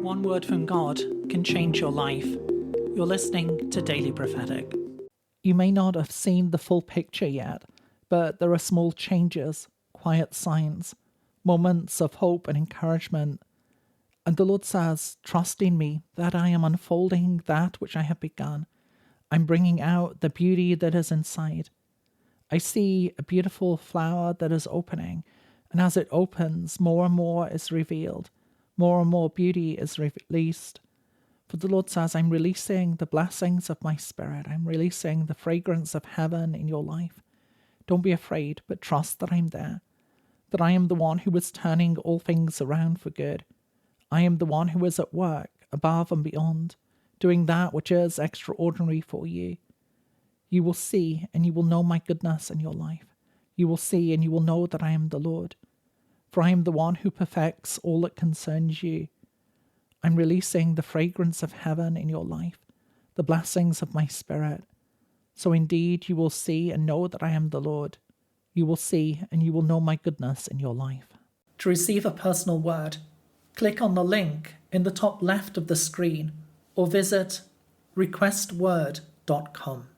one word from God can change your life. You're listening to Daily Prophetic. You may not have seen the full picture yet, but there are small changes, quiet signs, moments of hope and encouragement. And the Lord says, trust in me that I am unfolding that which I have begun. I'm bringing out the beauty that is inside. I see a beautiful flower that is opening, and as it opens, more and more is revealed. More and more beauty is released. For the Lord says, I'm releasing the blessings of my spirit. I'm releasing the fragrance of heaven in your life. Don't be afraid, but trust that I'm there. That I am the one who is turning all things around for good. I am the one who is at work, above and beyond, doing that which is extraordinary for you. You will see and you will know my goodness in your life. You will see and you will know that I am the Lord. For I am the one who perfects all that concerns you. I'm releasing the fragrance of heaven in your life, the blessings of my spirit. So indeed you will see and know that I am the Lord. You will see and you will know my goodness in your life. To receive a personal word, click on the link in the top left of the screen or visit requestword.com.